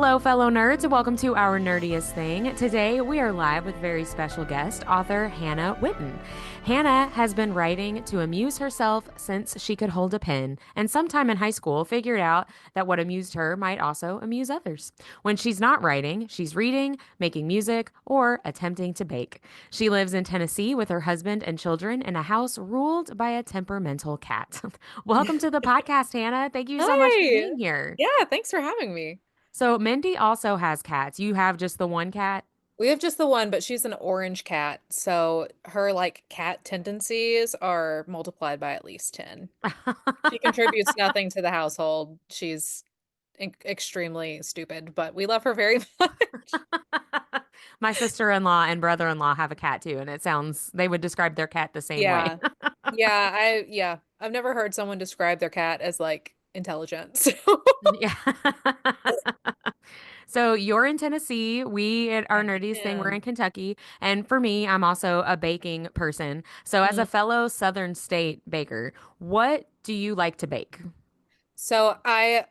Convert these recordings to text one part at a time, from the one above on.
Hello, fellow nerds, and welcome to Our Nerdiest Thing. Today, we are live with very special guest, author Hannah Whitten. Hannah has been writing to amuse herself since she could hold a pen, and sometime in high school figured out that what amused her might also amuse others. When she's not writing, she's reading, making music, or attempting to bake. She lives in Tennessee with her husband and children in a house ruled by a temperamental cat. Welcome to the podcast, Hannah. Thank you so much for Hi. being here. Yeah, thanks for having me. So Mindy also has cats. You have just the one cat? We have just the one, but she's an orange cat, so her cat tendencies are multiplied by at least 10. She contributes nothing to the household. She's extremely stupid, but we love her very much. My sister-in-law and brother-in-law have a cat too, and it sounds they would describe their cat the same way. Yeah. Yeah. I've never heard someone describe their cat as intelligent. Yeah. So you're in Tennessee. We at Our I Nerdiest Thing, we're in am. Kentucky. And for me, I'm also a baking person. So as a Mhm. fellow Southern state baker, what do you like to bake? So I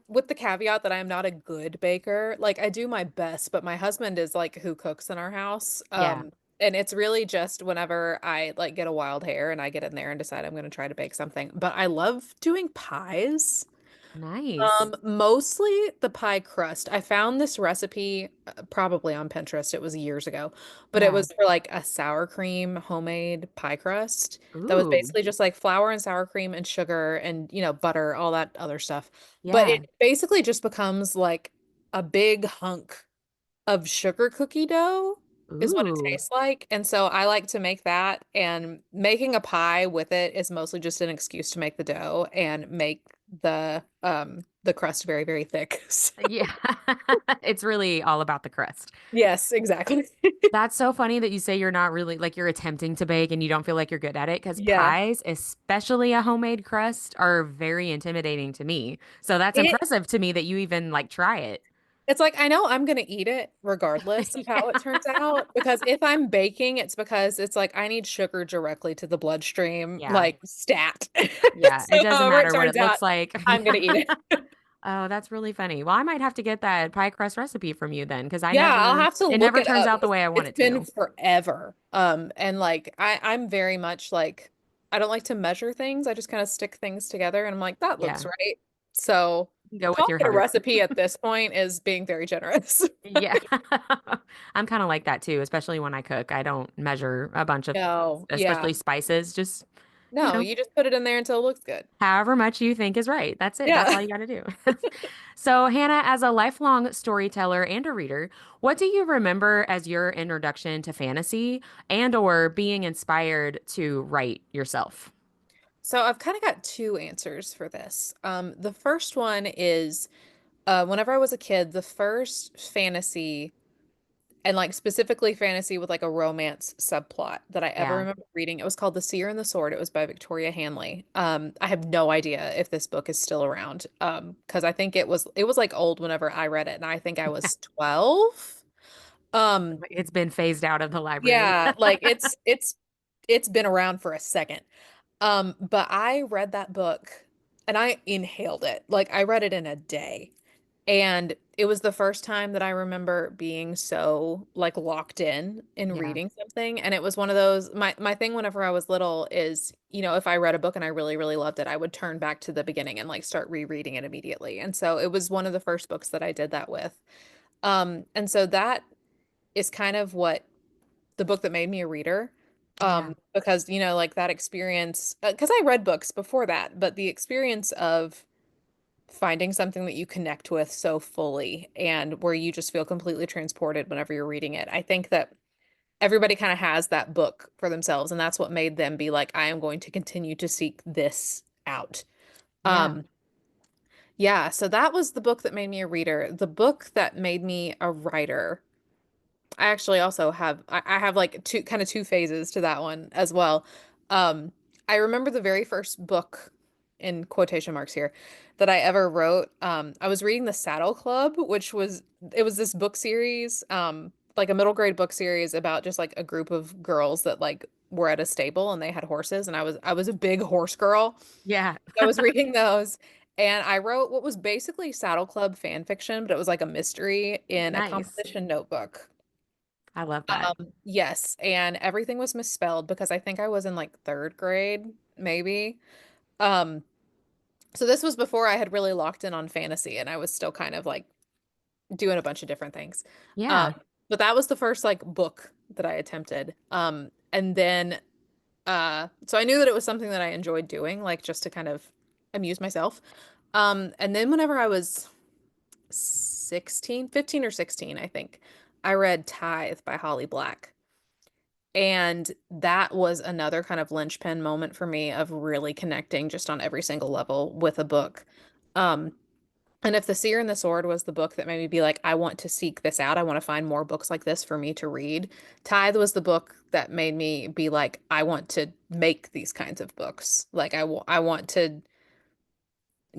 with the caveat that I am not a good baker. Like I do my best, but my husband is who cooks in our house. Yeah. And it's really just whenever I get a wild hair and I get in there and decide I'm going to try to bake something. But I love doing pies. Nice. Mostly the pie crust. I found this recipe probably on Pinterest. It was years ago, but it Yeah. was for a sour cream homemade pie crust that was Ooh. basically just like flour and sour cream and sugar and butter, all that other stuff. But Yeah. it basically just becomes like a big hunk of sugar cookie dough is what it Ooh. tastes like. And so I like to make that, and making a pie with it is mostly just an excuse to make the dough and make the crust very, very thick. So, Yeah. It's really all about the crust. yes, exactly. That's so funny that you say you're not really like you're attempting to bake and you don't feel like you're good at it because Yeah. pies, especially a homemade crust, are very intimidating to me. So that's It impressive to me that you even like try it. it's like I know I'm gonna eat it regardless of how it Yeah. turns out, because if I'm baking, it's because it's like I need sugar directly to the bloodstream, Yeah. like stat. Yeah. So It doesn't however it matter what turns it out, looks like. I'm gonna Yeah. eat it. Oh, that's really funny. Well, I might have to get that pie crust recipe from you then because Yeah, I'll have to it look never it turns up out the because way I want it's it been to. forever. And I'm very much I don't like to measure things. I just kind of stick things together and I'm like, that looks Yeah. right. So Go with calling your it a heart. recipe at this point is being very generous. Yeah. I'm kind of like that too, especially when I cook. I don't measure a bunch of, No, yeah. especially spices, just, you No, know, you just put it in there until it looks good. however much you think is right. That's it. That's all Yeah. you got to do. So, Hannah, as a lifelong storyteller and a reader, what do you remember as your introduction to fantasy and or being inspired to write yourself? So I've kind of got two answers for this. The first one is whenever I was a kid, the first fantasy, and specifically fantasy with a romance subplot that I ever Yeah. remember reading. It was called The Seer and the Sword. It was by Victoria Hanley. I have no idea if this book is still around. Because I think it was old whenever I read it, and I think I was 12. Um, It's been phased out of the library. yeah, it's been around for a second. But I read that book and I inhaled it. Like I read it in a day. And it was the first time that I remember being so locked in Yeah. reading something. And it was one of those, my thing whenever I was little is, if I read a book and I really, really loved it, I would turn back to the beginning and start rereading it immediately. And so it was one of the first books that I did that with. And so that is kind of what the book that made me a reader. Yeah. Because that experience, because I read books before that, but the experience of finding something that you connect with so fully and where you just feel completely transported whenever you're reading it. I think that everybody kind of has that book for themselves, and that's what made them be like, I am going to continue to seek this out. Yeah. Um, yeah, so that was the book that made me a reader. The book that made me a writer, I actually also have I have two phases to that one as well. Um, I remember the very first book, in quotation marks here, that I ever wrote. I was reading The Saddle Club, which was this book series, like a middle grade book series about just a group of girls that were at a stable and they had horses, and I was a big horse girl. Yeah. I was reading those, And I wrote what was basically Saddle Club fan fiction, but it was like a mystery in a Nice. composition notebook. I love that. Yes, and everything was misspelled because I think I was in like third grade, maybe. Um, so this was before I had really locked in on fantasy, and I was still kind of like doing a bunch of different things. Um, Yeah. but that was the first like book that I attempted. And then so I knew that it was something that I enjoyed doing, like just to kind of amuse myself. And then whenever I was 16, 15 or 16, I think, I read Tithe by Holly Black. And that was another kind of linchpin moment for me of really connecting just on every single level with a book. Um, and if The Seer and the Sword was the book that made me be like, I want to seek this out, I want to find more books like this for me to read, Tithe was the book that made me be like, I want to make these kinds of books. Like, I want to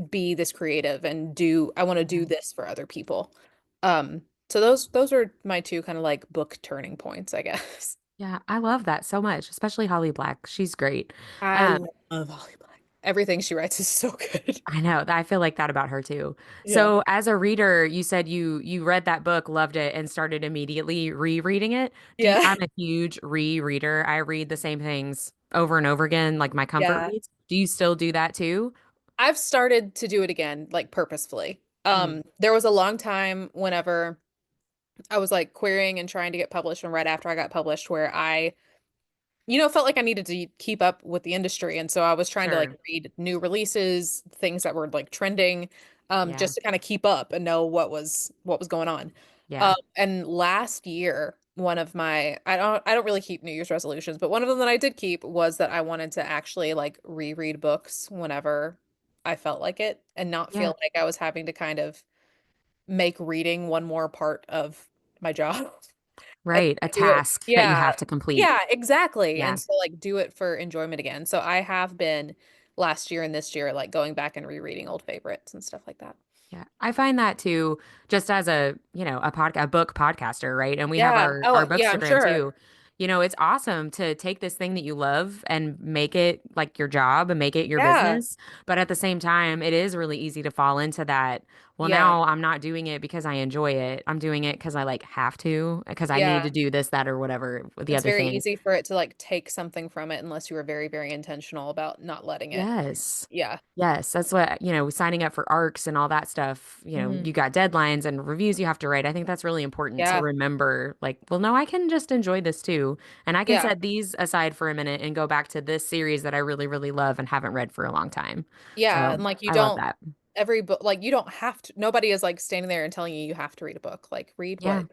be this creative and I want to do this for other people. So those are my two kind of like book turning points, I guess. Yeah, I love that so much, especially Holly Black. She's great. I Um, love Holly Black. Everything she writes is so good. I know. I feel like that about her too. Yeah. So, as a reader, you said you read that book, loved it, and started immediately rereading it. Yeah. I'm a huge rereader. I read the same things over and over again, like my comfort Yeah. reads. Do you still do that too? I've started to do it again, like purposefully. Mm, There was a long time whenever I was like querying and trying to get published, and right after I got published, where I felt like I needed to keep up with the industry. And so I was trying to like sure. read new releases, things that were like trending, Yeah. just to kind of keep up and know what was going on. Yeah. And last year, one of my I don't really keep New Year's resolutions, but one of them that I did keep was that I wanted to actually like reread books whenever I felt like it and not Yeah. feel like I was having to kind of make reading one more part of my job. And Right. A do it. task that you Yeah. have to complete. Yeah, exactly. Yeah. And so like do it for enjoyment again. So I have been last year and this year like going back and rereading old favorites and stuff like that. Yeah, I find that too, just as a book podcaster, right? And we have Yeah. our Oh, yeah, I'm Bookstagram sure. too. It's awesome to take this thing that you love and make it like your job and make it your Yeah. business. But at the same time, it is really easy to fall into that. Well, Yeah. now I'm not doing it because I enjoy it. I'm doing it because I like have to, because I need to Yeah. do this, that, or whatever, the It's other very thing. easy for it to like take something from it unless you were very, very intentional about not letting it. Yes. Yeah. Yes, that's what, signing up for ARCs and all that stuff, Hmm. you got deadlines and reviews you have to write. I think that's really important to Yeah. remember, like, well, no, I can just enjoy this too. And I can Yeah. set these aside for a minute and go back to this series that I really, really love and haven't read for a long time. Yeah. So And like you I love don't that. every book like you don't have to nobody is like standing there and telling you you have to read a book. Like Yeah.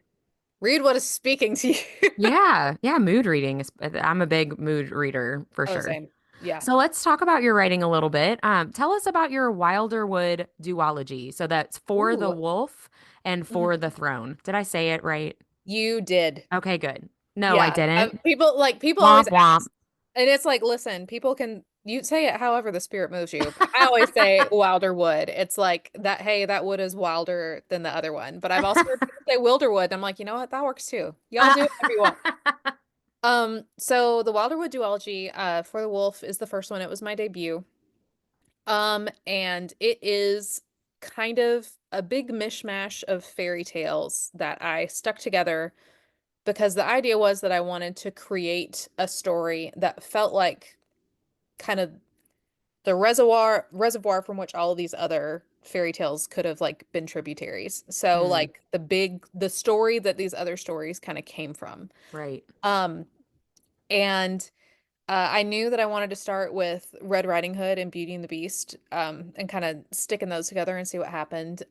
read what is speaking to you. Yeah. Yeah. Mood reading is, I'm a big mood reader for Oh, sure. same. Yeah. So let's talk about your writing a little bit. Tell us about your Wilderwood duology. So that's For the Ooh. Wolf and For Mhm. the Throne. Did I say it right? You did. Okay, good. No, I Yeah. didn't. People Womp always womp. ask, and it's like, listen, people can you say it however the spirit moves you. But I always say wilder wood. It's like that, hey, that wood is wilder than the other one. But I've also heard people say wilderwood. And I'm like, you know what? That works too. Y'all do whatever you want. So the Wilderwood duology, For the Wolf is the first one. It was my debut. And it is kind of a big mishmash of fairy tales that I stuck together because the idea was that I wanted to create a story that felt like kind of the reservoir from which all of these other fairy tales could have like been tributaries. So Hmm, like the story that these other stories kind of came from. right. Um and I knew that I wanted to start with Red Riding Hood and Beauty and the Beast, and kind of sticking those together and see what happened.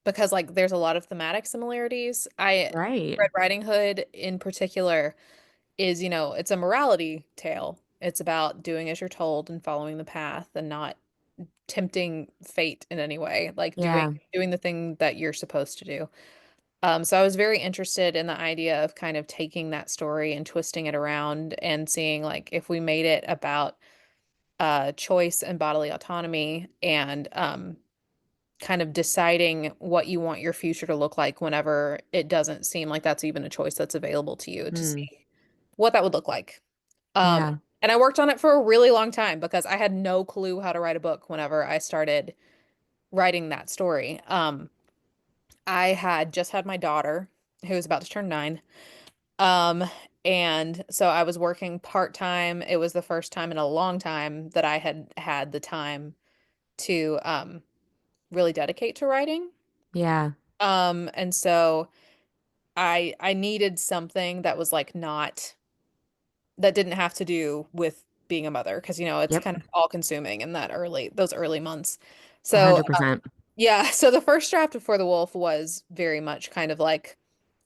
Because like there's a lot of thematic similarities. Right. Red Riding Hood in particular is, it's a morality tale. It's about doing as you're told and following the path and not tempting fate in any way, like doing Yeah. doing the thing that you're supposed to do. So I was very interested in the idea of kind of taking that story and twisting it around and seeing like if we made it about choice and bodily autonomy and kind of deciding what you want your future to look like whenever it doesn't seem like that's even a choice that's available to you to Hmm. see what that would look like. Um, Yeah. And I worked on it for a really long time because I had no clue how to write a book whenever I started writing that story. I had just had my daughter, who was about to turn 9. Um, and so I was working part-time. It was the first time in a long time that I had had the time to really dedicate to writing. Yeah. And so I needed something that was like not that didn't have to do with being a mother because it's Yep. kind of all consuming in that those early months. So 100%. yeah, so the first draft of For the Wolf was very much kind of like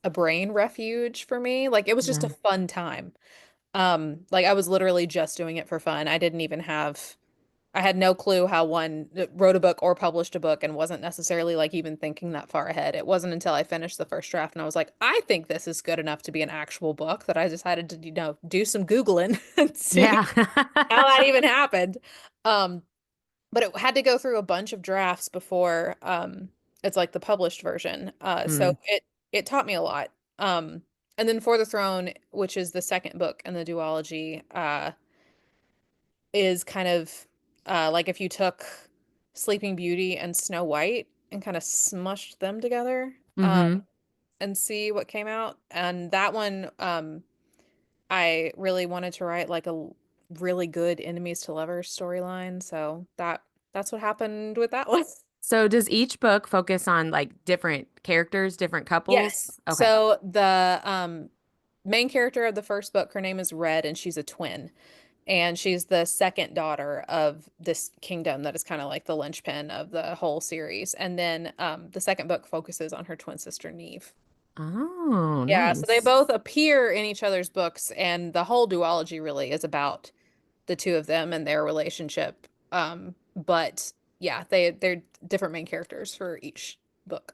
a brain refuge for me. Like it was just a Yeah. fun time. Like I was literally just doing it for fun. I had no clue how one wrote a book or published a book and wasn't necessarily like even thinking that far ahead. It wasn't until I finished the first draft and I was like, I think this is good enough to be an actual book that I decided to, do some Googling and see Yeah. how that even happened. Um, but it had to go through a bunch of drafts before it's like the published version. So Mm. it taught me a lot. Um, and then For the Throne, which is the second book in the duology, is kind of like if you took Sleeping Beauty and Snow White and kind of smushed them together Mm-hmm. and see what came out. And that one, I really wanted to write like a really good enemies to lovers storyline. So that's what happened with that one. So does each book focus on like different characters, different couples? Yes. Okay. So the main character of the first book, her name is Red, and she's a twin. And she's the second daughter of this kingdom that is kind of like the linchpin of the whole series. And then the second book focuses on her twin sister, Neve. Oh, Yeah, so they nice. both appear in each other's books, and the whole duology really is about the two of them and their relationship. But yeah, they're different main characters for each book.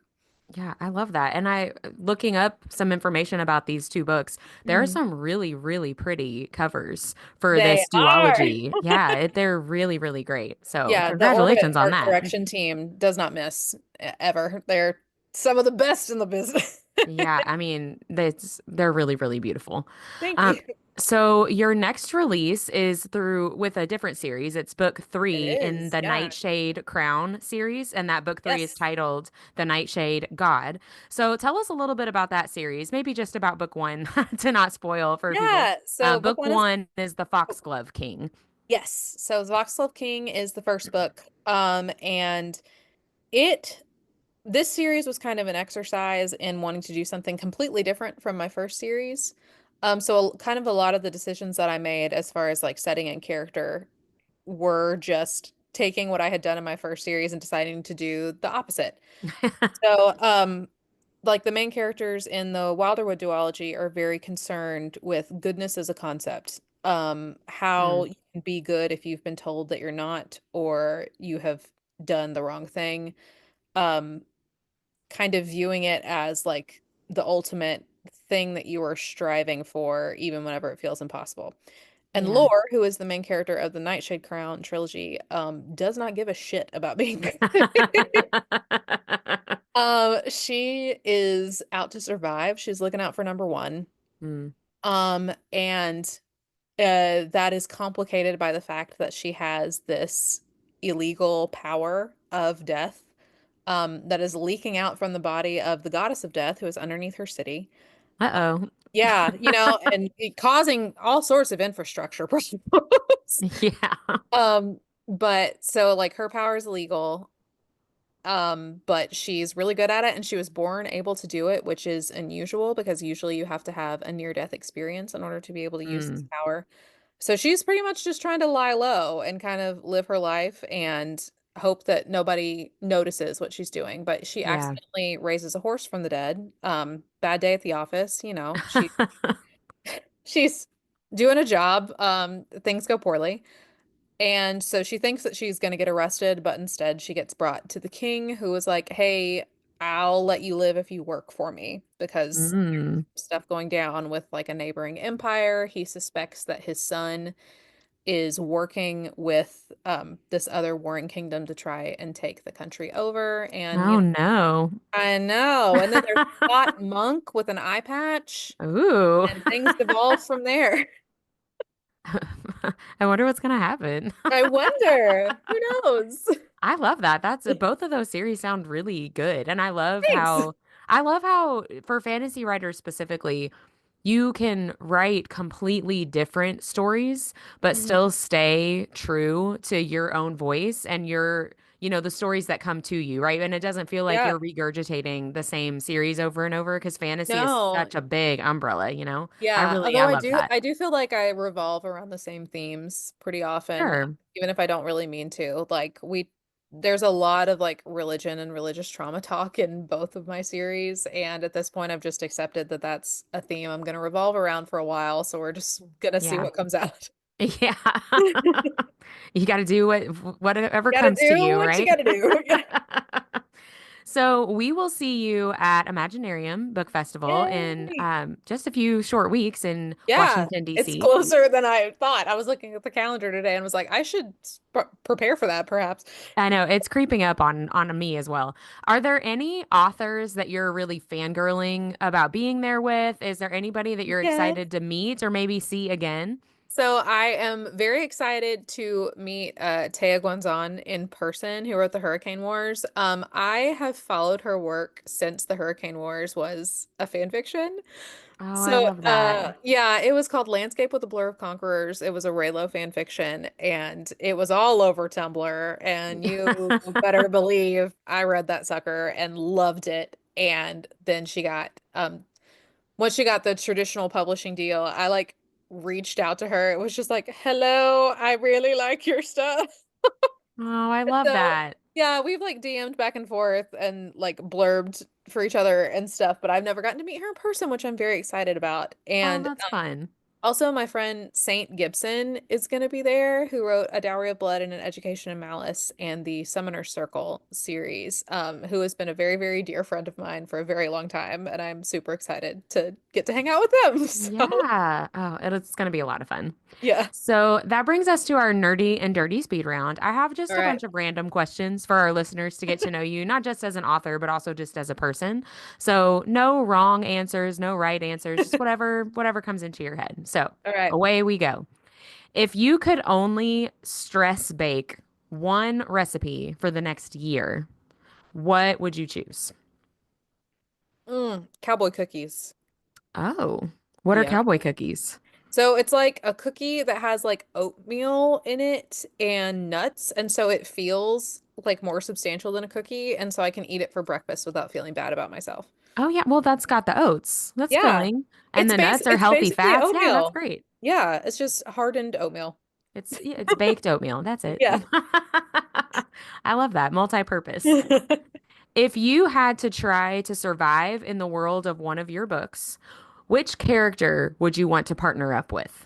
Yeah, I love that. And looking up some information about these two books, there are Mhm. some really, really pretty covers for They this are. duology. Yeah, they're really, really great. So Yeah, the Orbit congratulations on art that. correction team does not miss ever. They're some of the best in the business. Yeah, I mean, they're really, really beautiful. Thank Um, you. so your next release is through with a different series. It's book It three in is. the Yeah. Nightshade Crown series, and that book three is Yes. titled The Nightshade God. So tell us a little bit about that series, maybe just about book one to not spoil for people. Yeah. So book Book one is one is The Foxglove King. yes. So Voxlove King is the first book. And it this series was kind of an exercise in wanting to do something completely different from my first series. So kind of a lot of the decisions that I made as far as like setting and character were just taking what I had done in my first series and deciding to do the opposite. So, like the main characters in the Wilderwood duology are very concerned with goodness as a concept. How Mm, you can be good if you've been told that you're not, or you have done the wrong thing. Um, Kind of viewing it as like the ultimate thing that you are striving for, even whenever it feels impossible. And yeah. Lore, who is the main character of the Nightshade Crown trilogy, does not give a shit about being good. She is out to survive. She's looking out for number one. Mm. And that is complicated by the fact that she has this illegal power of death, that is leaking out from the body of the goddess of death, who is underneath her city. Uh-oh. Yeah, and causing all sorts of infrastructure problems. Yeah. But so like her power is illegal. But she's really good at it and she was born able to do it, which is unusual because usually you have to have a near-death experience in order to be able to use this Mm. power. So she's pretty much just trying to lie low and kind of live her life and hope that nobody notices what she's doing. But she Yeah. accidentally raises a horse from the dead. Bad day at the office, she's doing a job. Things go poorly. And so she thinks that she's going to get arrested, but instead she gets brought to the king, who is like, "Hey, I'll let you live if you work for me," because Mm. stuff going down with like a neighboring empire. He suspects that his son is working with this other warring kingdom to try and take the country over. And Oh no. I know. And then there's a hot monk with an eye patch, Ooh. and things devolve from there. I wonder what's gonna happen. I wonder. Who knows? I love that. That's both of those series sound really good. And Thanks. I love how for fantasy writers specifically, you can write completely different stories, but Mhm. still stay true to your own voice and the stories that come to you, right? And it doesn't feel like Yeah. you're regurgitating the same series over and over because fantasy is No. such a big umbrella. Yeah. I Although love that. I do feel like I revolve around the same themes pretty often, Sure. even if I don't really mean to. There's a lot of like religion and religious trauma talk in both of my series, and at this point, I've just accepted that that's a theme I'm going to revolve around for a while. So we're just gonna see Yeah. what comes out. Yeah. You got to do whatever Gotta comes to do you, what you right? gotta do. Yeah. So we will see you at Imaginarium Book Festival in Yay. just a few short weeks in Yeah, Washington, it's D.C. closer than I thought. I was looking at the calendar today and was like, I should prepare for that, perhaps. I know it's creeping up on me as well. Are there any authors that you're really fangirling about being there with? Is there anybody that you're Yes. excited to meet or maybe see again? So I am very excited to meet Taya Guanzon in person, who wrote the Hurricane Wars. I have followed her work since the Hurricane Wars was a fan fiction. Oh, I So, love that. yeah, it was called Landscape with a Blur of Conquerors. It was a Raylo fan fiction, and it was all over Tumblr. And you better believe I read that sucker and loved it. And then once she got the traditional publishing deal, I like reached out to her. It was just like, hello, I really like your stuff. Oh, I love So, that. yeah, we've like DM'd back and forth and like blurbed for each other and stuff, but I've never gotten to meet her in person, which I'm very excited about. Oh, And that's fun. also, my friend Saint Gibson is going to be there, who wrote A Dowry of Blood and an Education in Malice and the Summoner Circle series, who has been a very, very dear friend of mine for a very long time, and I'm super excited to get to hang out with them. So, Yeah. Oh, it's going to be a lot of fun. yeah. So that brings us to our nerdy and dirty speed round. I have All just a right. bunch of random questions for our listeners to get to know you, not just as an author, but also just as a person. So no wrong answers, no right answers, just whatever comes into your head. So All right. away we go. If you could only stress bake one recipe for the next year, what would you choose? Cowboy cookies. Oh, what are Yeah. cowboy cookies? So it's like a cookie that has like oatmeal in it and nuts, and so it feels like more substantial than a cookie, and so I can eat it for breakfast without feeling bad about myself. Oh yeah, well that's got the oats. That's Yeah. filling. And the nuts are It's healthy basically fats. Yeah, that's oatmeal. great. Yeah, it's just hardened oatmeal. It's baked oatmeal. That's it. Yeah. I love that. Multi-purpose. If you had to try to survive in the world of one of your books, which character would you want to partner up with?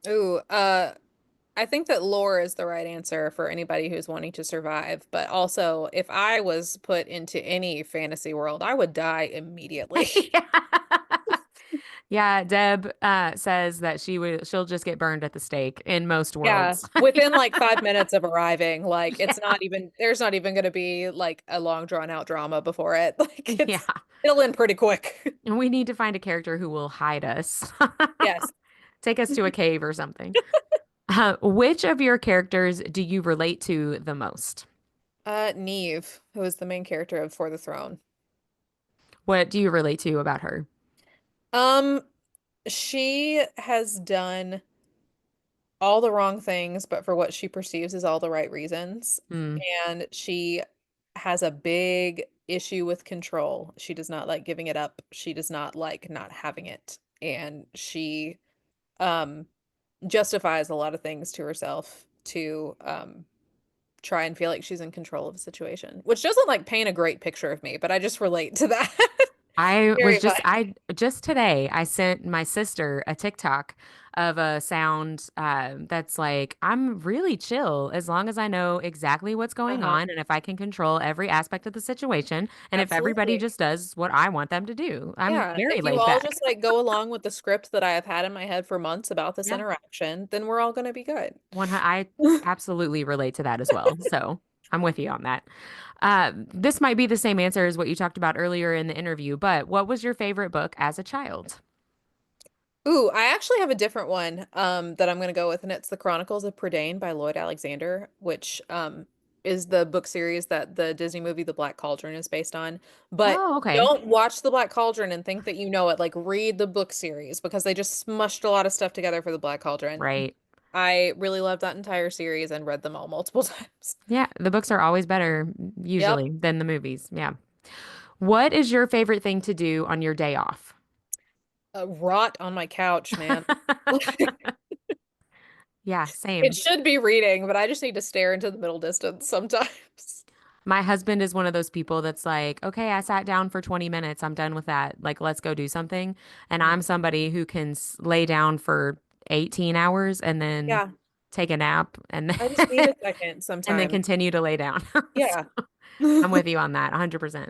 Ooh, I think that lore is the right answer for anybody who's wanting to survive, but also if I was put into any fantasy world, I would die immediately. Yeah. Yeah, Deb says that she'll just get burned at the stake in most Yeah, worlds. within like 5 minutes of arriving, like there's not even going to be like a long drawn out drama before it. Like Yeah. it'll end pretty quick. And we need to find a character who will hide us. Yes. Take us to a cave or something. Which of your characters do you relate to the most? Neve, who is the main character of For the Throne. What do you relate to about her? Um, she has done all the wrong things, but for what she perceives as all the right reasons. Hmm. And she has a big issue with control. She does not like giving it up. She does not like not having it. And she um justifies a lot of things to herself to try and feel like she's in control of a situation, which doesn't like paint a great picture of me, but I just relate to that very much. I just today I sent my sister a TikTok of a sound that's like, I'm really chill as long as I know exactly what's going Uh-huh. on and if I can control every aspect of the situation and if everybody Absolutely. just does what I want them to do. I'm Yeah, very if you laid all back. just like go along with the script that I have had in my head for months about this Yeah. interaction, then we're all going to be good. I absolutely relate to that as well. So I'm with you on that. This might be the same answer as what you talked about earlier in the interview, but what was your favorite book as a child? Ooh, I actually have a different one that I'm gonna go with, and it's The Chronicles of Prydain by Lloyd Alexander, which is the book series that the Disney movie The Black Cauldron is based on. But Oh, okay. don't watch The Black Cauldron and think that you know it. Like read the book series because they just smushed a lot of stuff together for The Black Cauldron. Right. I really loved that entire series and read them all multiple times. Yeah, the books are always better Yep. usually than the movies. Yeah. What is your favorite thing to do on your day off? Rot on my couch, man. Yeah, It same. should be reading, but I just need to stare into the middle distance sometimes. My husband is one of those people that's like, okay, I sat down for 20 minutes. I'm done with that. Like, let's go do something. And I'm somebody who can lay down for 18 hours and then Yeah, take a nap and I just need then, a second and then sometimes. continue to lay down. So Yeah. I'm with you on that 100%.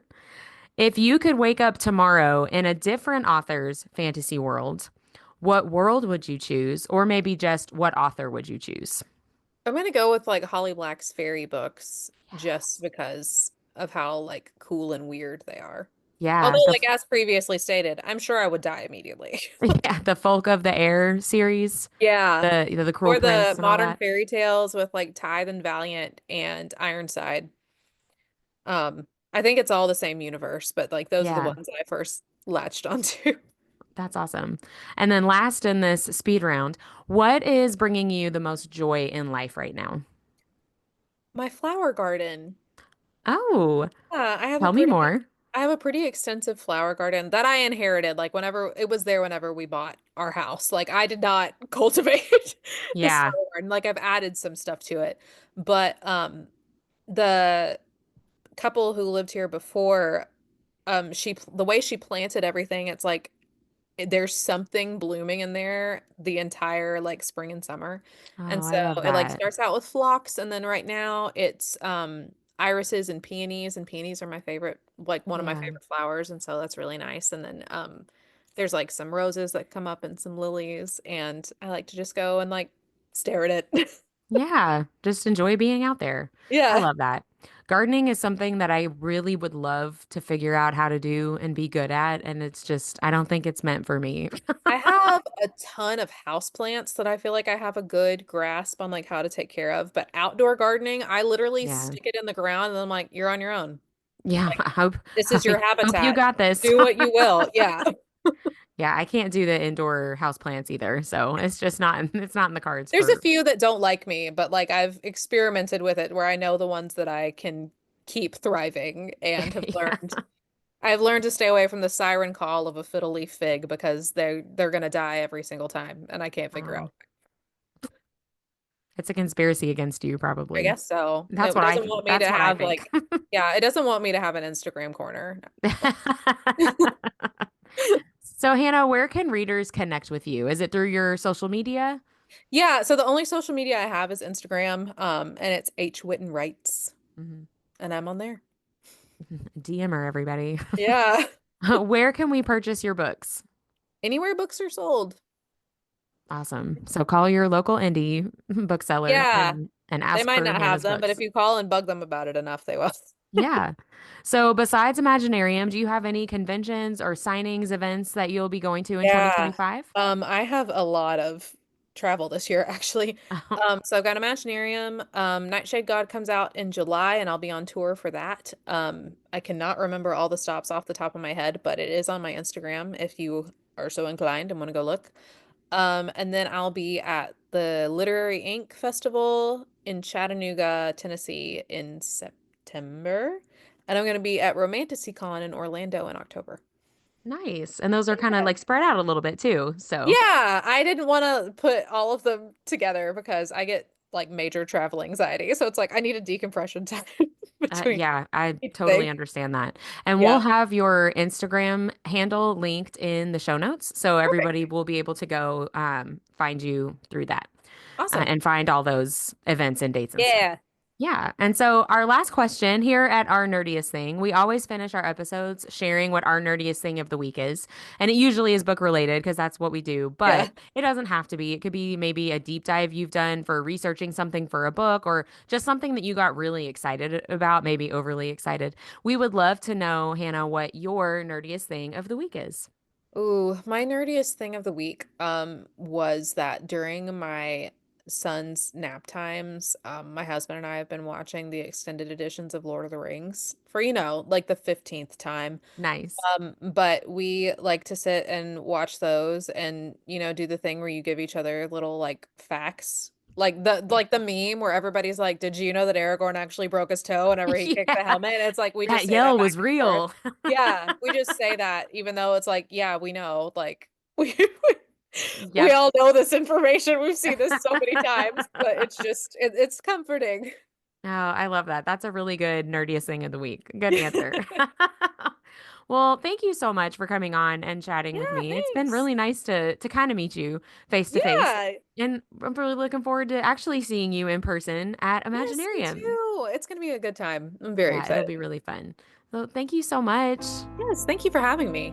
If you could wake up tomorrow in a different author's fantasy world, what world would you choose? Or maybe just what author would you choose? I'm gonna go with like Holly Black's fairy books just Yes. because of how like cool and weird they are. Yeah, Although, like as previously stated, I'm sure I would die immediately. yeah, the Folk of the Air series, Yeah. the Cruel Or the Prince and all modern that. fairy tales with like Tithe and Valiant and Ironside. I think it's all the same universe, but like those are the Yeah, ones that I first latched onto. that's awesome. And then last in this speed round, what is bringing you the most joy in life right now? My flower garden. Oh, I have a tell me pretty more. I have a pretty extensive flower garden that I inherited like whenever it was there whenever we bought our house. Like I did not cultivate this Yeah. flower garden. Like I've added some stuff to it. But the couple who lived here before the way she planted everything, it's like there's something blooming in there the entire like spring and summer. And Oh, I so love it like that. starts out with phlox and then right now it's irises and peonies are my favorite like one of my Yeah. favorite flowers and so that's really nice. And then there's like some roses that come up and some lilies and I like to just go and like stare at it. Yeah, just enjoy being out there. I Yeah. love that. Gardening is something that I really would love to figure out how to do and be good at, and it's just, I don't think it's meant for me. I have a ton of houseplants that I feel like I have a good grasp on like how to take care of, but outdoor gardening, I literally Yeah. stick it in the ground and I'm like, you're on your own. Yeah, Like, I hope this is your hope you habitat. got this. Do what you will. Yeah. Yeah, I can't do the indoor house plants either, so it's just not it's not in the cards There's a for few that don't like me, but like I've experimented with it where I know the ones that I can keep thriving and have yeah. learned. I've learned to stay away from the siren call of a fiddle leaf fig because they're gonna die every single time and I can't figure Wow. out. It's a conspiracy against you, I probably. guess so. That's It what doesn't want me to that's what I have think. like, yeah, it doesn't want me to have an Instagram corner. So, Hannah, where can readers connect with you? Is it through your social media? Yeah, so the only social media I have is Instagram, and it's H Whitten Writes, Mhm. and I'm on there. DM her, everybody. Yeah, Where can we purchase your books? anywhere books are sold. Awesome. So call your local indie bookseller Yeah, and they ask might for not have Hannah's them, but if books. you call and bug them about it enough, they will. Yeah. So besides Imaginarium, do you have any conventions or signings events that you'll be going to in Yeah. 2025? I have a lot of travel this year, actually. So I've got Imaginarium. Nightshade God comes out in July, and I'll be on tour for that. I cannot remember all the stops off the top of my head, but it is on my Instagram if you are so inclined and want to go look. And then I'll be at the Literary Ink Festival in Chattanooga, Tennessee in September. And I'm going to be at Romanticycon in Orlando in October. Nice. And those are kind of Yeah. like spread out a little bit too. So, Yeah, I didn't want to put all of them together because I get like major travel anxiety. So it's like I need a decompression time between yeah, I each totally thing. understand that. And we'll Yeah. have your Instagram handle linked in the show notes. So everybody Perfect. will be able to go find you through that Awesome. and find all those events and dates and stuff. Yeah. Yeah. And so, our last question here at Our Nerdiest Thing, we always finish our episodes sharing what our nerdiest thing of the week is. And it usually is book related because that's what we do, Yeah. but it doesn't have to be. It could be maybe a deep dive you've done for researching something for a book or just something that you got really excited about, maybe overly excited. We would love to know, Hannah, what your nerdiest thing of the week is. Ooh, my nerdiest thing of the week was that during my son's nap times, my husband and I have been watching the extended editions of Lord of the Rings for, like the 15th time. Nice. But we like to sit and watch those and, do the thing where you give each other little like facts. Like the meme where everybody's like, "Did you know that Aragorn actually broke his toe whenever he kicked the Yeah. helmet?" And it's like we just That say that yell back was and forth. real. Yeah, we just say that even though it's like, yeah, we know, like we Yep. all know this information. We've seen this so many times, but it's comforting. Oh, I love that. That's a really good nerdiest thing of the week. Good answer. Well, thank you so much for coming on and chatting with Yeah, me. It's been thanks. really nice to kind of meet you face to face. Yeah. And I'm really looking forward to actually seeing you in person at Yes, me Imaginarium. too. It's gonna be a good time. I'm very Yeah, it'll excited. be really fun. So thank you so much. Yes, thank you for having me.